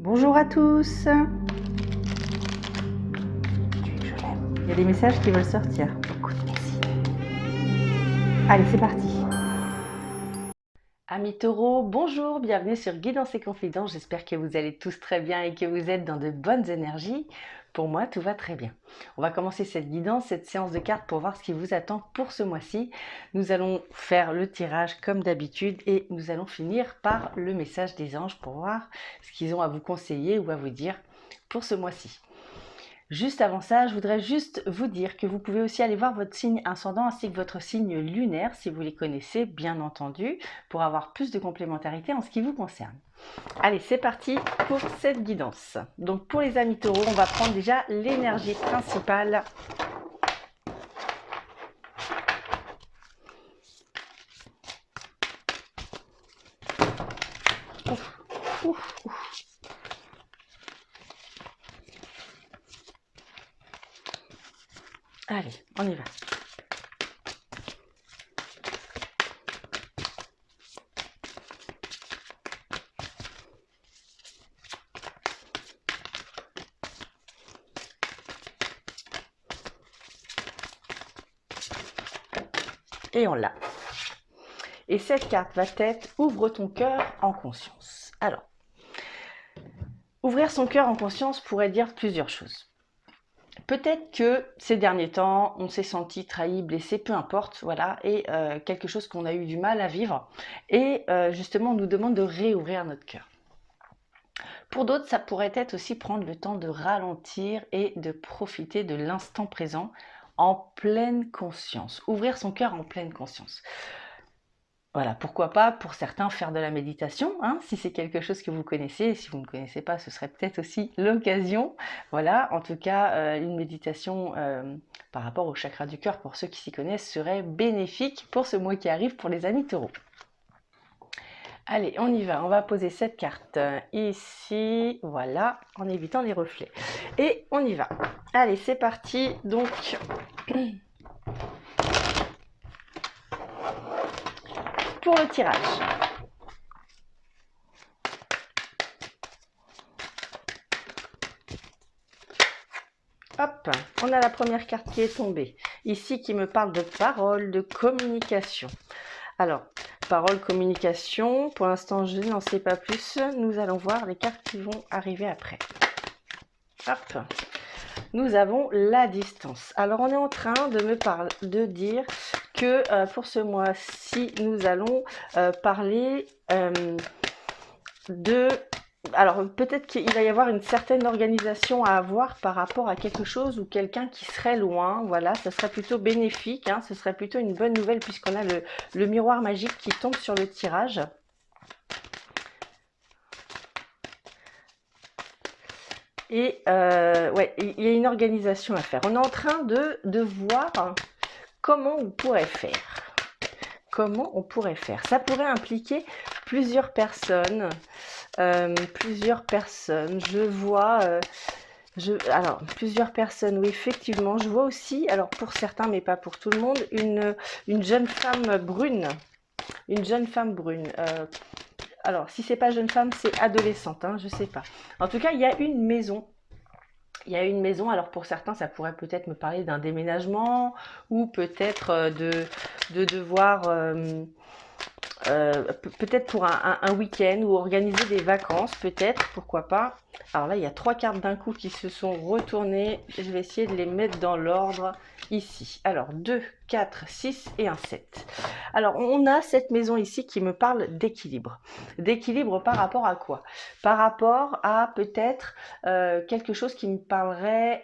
Bonjour à tous. Il y a des messages qui veulent sortir. Écoute, merci. Allez, c'est parti. Amis taureaux, bonjour, bienvenue sur Guidance et Confidence. J'espère que vous allez tous très bien et que vous êtes dans de bonnes énergies. Pour moi, tout va très bien. On va commencer cette guidance, cette séance de cartes pour voir ce qui vous attend pour ce mois-ci. Nous allons faire le tirage comme d'habitude et nous allons finir par le message des anges pour voir ce qu'ils ont à vous conseiller ou à vous dire pour ce mois-ci. Juste avant ça, je voudrais juste vous dire que vous pouvez aussi aller voir votre signe ascendant ainsi que votre signe lunaire, si vous les connaissez, bien entendu, pour avoir plus de complémentarité en ce qui vous concerne. Allez, c'est parti pour cette guidance. Donc pour les amis taureaux, on va prendre déjà l'énergie principale. Ouf, ouf, ouf. Allez, on y va. Et on l'a. Et cette carte va être « Ouvre ton cœur en conscience ». Alors, ouvrir son cœur en conscience pourrait dire plusieurs choses. Peut-être que ces derniers temps, on s'est senti trahi, blessé, peu importe, voilà, et quelque chose qu'on a eu du mal à vivre. Et justement, on nous demande de réouvrir notre cœur. Pour d'autres, ça pourrait être aussi prendre le temps de ralentir et de profiter de l'instant présent en pleine conscience. Ouvrir son cœur en pleine conscience. Voilà, pourquoi pas pour certains faire de la méditation, hein, si c'est quelque chose que vous connaissez. Si vous ne connaissez pas, ce serait peut-être aussi l'occasion. Voilà, en tout cas, une méditation par rapport au chakra du cœur, pour ceux qui s'y connaissent, serait bénéfique pour ce mois qui arrive pour les amis taureaux. Allez, on y va, on va poser cette carte ici, voilà, en évitant les reflets. Et on y va. Allez, c'est parti, donc... pour le tirage. Hop, on a la première carte qui est tombée. Ici, qui me parle de parole, de communication. Alors, parole, communication, pour l'instant, je n'en sais pas plus. Nous allons voir les cartes qui vont arriver après. Hop, nous avons la distance. Alors, on est en train de dire que pour ce mois-ci, nous allons parler de... Alors, peut-être qu'il va y avoir une certaine organisation à avoir par rapport à quelque chose ou quelqu'un qui serait loin. Voilà, ça serait plutôt bénéfique, hein, ce serait plutôt une bonne nouvelle puisqu'on a le miroir magique qui tombe sur le tirage. Et ouais, il y a une organisation à faire. On est en train de voir comment on pourrait faire. Comment on pourrait faire. Ça pourrait impliquer plusieurs personnes. Je vois... alors, plusieurs personnes, oui, effectivement. Je vois aussi, alors pour certains, mais pas pour tout le monde, une jeune femme brune. Une jeune femme brune. Alors, si c'est pas jeune femme, c'est adolescente, hein, je sais pas. En tout cas, il y a une maison. Il y a une maison, alors pour certains, ça pourrait peut-être me parler d'un déménagement ou peut-être de devoir... peut-être pour un week-end ou organiser des vacances, peut-être, pourquoi pas. Alors là, il y a 3 cartes d'un coup qui se sont retournées. Je vais essayer de les mettre dans l'ordre ici. Alors, 2, 4, 6 et un 7. Alors, on a cette maison ici qui me parle d'équilibre. D'équilibre par rapport à quoi? Par rapport à peut-être quelque chose qui me parlerait...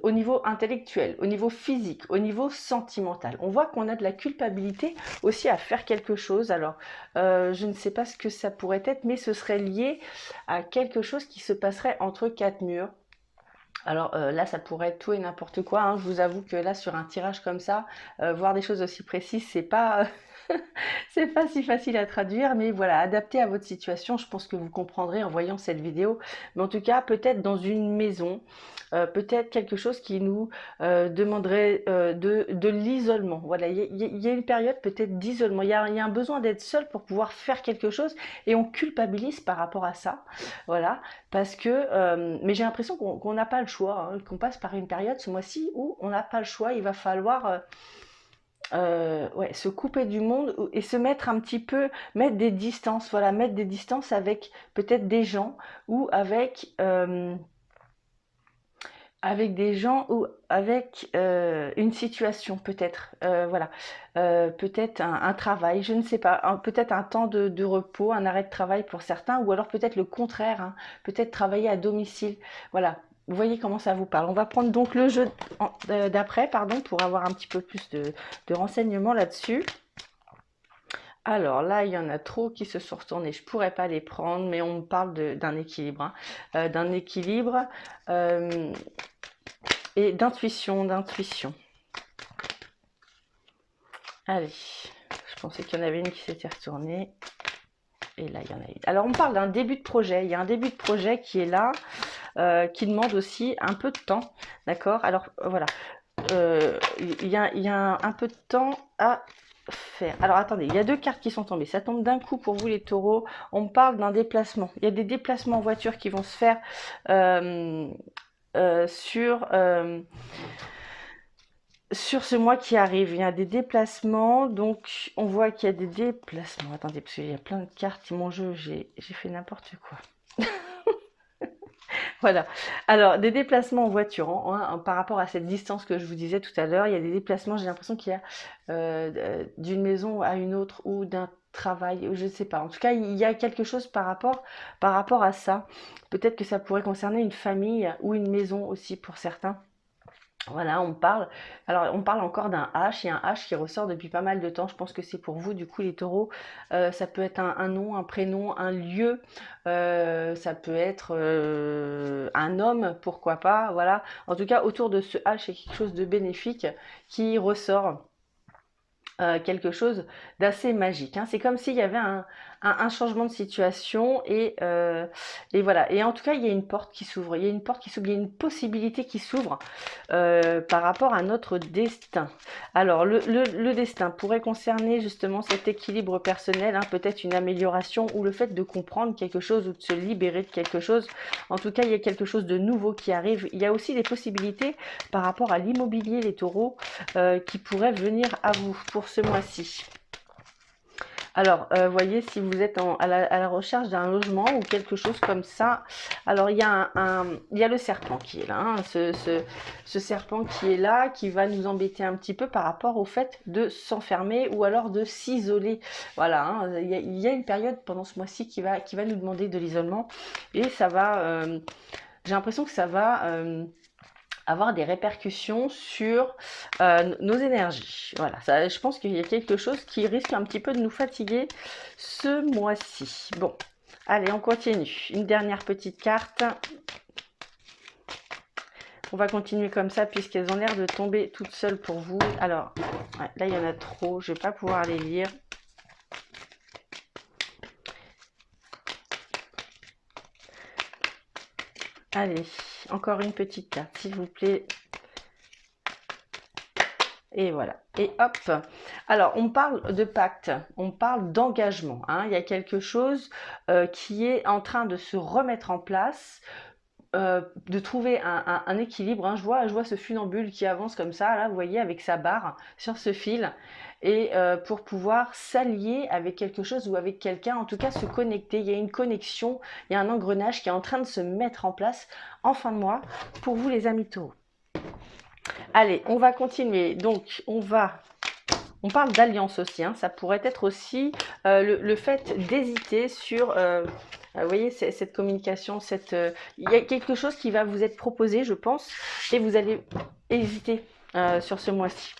au niveau intellectuel, au niveau physique, au niveau sentimental. On voit qu'on a de la culpabilité aussi à faire quelque chose. Alors, je ne sais pas ce que ça pourrait être, mais ce serait lié à quelque chose qui se passerait entre 4 murs. Alors là, ça pourrait être tout et n'importe quoi, hein. Je vous avoue que là, sur un tirage comme ça, voir des choses aussi précises, c'est pas C'est pas si facile à traduire, mais voilà, adapté à votre situation, je pense que vous comprendrez en voyant cette vidéo. Mais en tout cas, peut-être dans une maison, peut-être quelque chose qui nous demanderait de l'isolement. Voilà, il y a une période peut-être d'isolement. Il y a un besoin d'être seul pour pouvoir faire quelque chose et on culpabilise par rapport à ça. Voilà, parce que, mais j'ai l'impression qu'on n'a pas le choix, hein, qu'on passe par une période ce mois-ci où on n'a pas le choix. Il va falloir ouais, se couper du monde et se mettre un petit peu, mettre des distances, voilà, mettre des distances avec peut-être des gens ou avec des gens ou avec une situation peut-être, voilà, peut-être un travail, je ne sais pas, peut-être un temps de repos, un arrêt de travail pour certains, ou alors peut-être le contraire, hein, peut-être travailler à domicile, voilà. Vous voyez comment ça vous parle. On va prendre donc le jeu d'après, pardon, pour avoir un petit peu plus de renseignements là-dessus. Alors là, il y en a trop qui se sont retournés. Je pourrais pas les prendre, mais on me parle d'un équilibre, hein. D'un équilibre et d'intuition. Allez, je pensais qu'il y en avait une qui s'était retournée. Et là, il y en a une. Alors, on parle d'un début de projet. Il y a un début de projet qui est là, qui demande aussi un peu de temps. D'accord? Alors, voilà. Il y a un peu de temps à faire. Alors, attendez, il y a deux cartes qui sont tombées. Ça tombe d'un coup pour vous, les taureaux. On parle d'un déplacement. Il y a des déplacements en voiture qui vont se faire sur ce mois qui arrive. Il y a des déplacements, donc on voit qu'il y a des déplacements. Attendez, parce qu'il y a plein de cartes. Mon jeu, j'ai fait n'importe quoi. Voilà. Alors, des déplacements en voiture, hein, par rapport à cette distance que je vous disais tout à l'heure, il y a des déplacements, j'ai l'impression qu'il y a d'une maison à une autre ou d'un travail, je ne sais pas. En tout cas, il y a quelque chose par rapport à ça. Peut-être que ça pourrait concerner une famille ou une maison aussi pour certains. Voilà, on parle encore d'un H, il y a un H qui ressort depuis pas mal de temps, je pense que c'est pour vous, du coup, les taureaux. Ça peut être un nom, un prénom, un lieu, ça peut être un homme, pourquoi pas, voilà. En tout cas, autour de ce H, il y a quelque chose de bénéfique qui ressort. Quelque chose d'assez magique, hein. C'est comme s'il y avait un changement de situation et voilà. Et en tout cas, il y a une porte qui s'ouvre, il y a une porte qui s'ouvre, il y a une possibilité qui s'ouvre par rapport à notre destin. Alors, le destin pourrait concerner justement cet équilibre personnel, hein, peut-être une amélioration ou le fait de comprendre quelque chose ou de se libérer de quelque chose. En tout cas, il y a quelque chose de nouveau qui arrive. Il y a aussi des possibilités par rapport à l'immobilier, les taureaux, qui pourraient venir à vous pour ce mois-ci. Alors, voyez, si vous êtes à la recherche d'un logement ou quelque chose comme ça, alors il y a le serpent qui est là, hein, ce serpent qui est là, qui va nous embêter un petit peu par rapport au fait de s'enfermer ou alors de s'isoler. Voilà, hein, il y a une période pendant ce mois-ci qui va nous demander de l'isolement et ça va, j'ai l'impression que ça va avoir des répercussions sur nos énergies. Voilà, ça, je pense qu'il y a quelque chose qui risque un petit peu de nous fatiguer ce mois-ci. Bon, allez, on continue. Une dernière petite carte. On va continuer comme ça puisqu'elles ont l'air de tomber toutes seules pour vous. Alors, ouais, là, il y en a trop. Je ne vais pas pouvoir les lire. Allez, encore une petite carte, s'il vous plaît. Et voilà. Et hop. Alors, on parle de pacte, on parle d'engagement, hein. Il y a quelque chose qui est en train de se remettre en place, de trouver un équilibre, hein. Je vois ce funambule qui avance comme ça, là, vous voyez, avec sa barre sur ce fil. Et pour pouvoir s'allier avec quelque chose ou avec quelqu'un, en tout cas se connecter. Il y a une connexion, il y a un engrenage qui est en train de se mettre en place en fin de mois pour vous, les amis taureaux. Allez, on va continuer. Donc, on parle d'alliance aussi, hein. Ça pourrait être aussi le fait d'hésiter sur, vous voyez, cette communication, il y a quelque chose qui va vous être proposé, je pense, et vous allez hésiter sur ce mois-ci.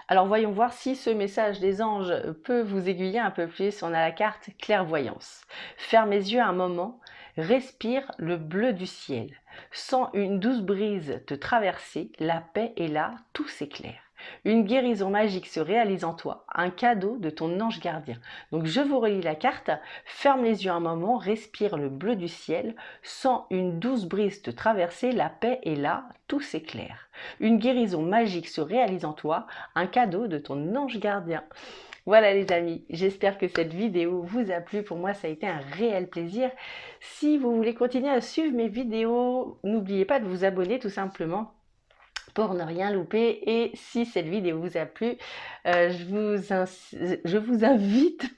Alors, voyons voir si ce message des anges peut vous aiguiller un peu plus. On a la carte clairvoyance. Ferme les yeux un moment, respire le bleu du ciel. Sens une douce brise te traverser, la paix est là, tout s'éclaire. Une guérison magique se réalise en toi, un cadeau de ton ange gardien. Donc je vous relis la carte, ferme les yeux un moment, respire le bleu du ciel, sens une douce brise te traverser, la paix est là, tout s'éclaire. Une guérison magique se réalise en toi, un cadeau de ton ange gardien. Voilà les amis, j'espère que cette vidéo vous a plu. Pour moi, ça a été un réel plaisir. Si vous voulez continuer à suivre mes vidéos, n'oubliez pas de vous abonner tout simplement pour ne rien louper. Et si cette vidéo vous a plu, je vous invite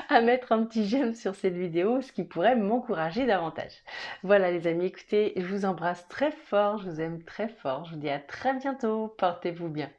à mettre un petit j'aime sur cette vidéo, ce qui pourrait m'encourager davantage. Voilà les amis, écoutez, je vous embrasse très fort, je vous aime très fort. Je vous dis à très bientôt, portez-vous bien.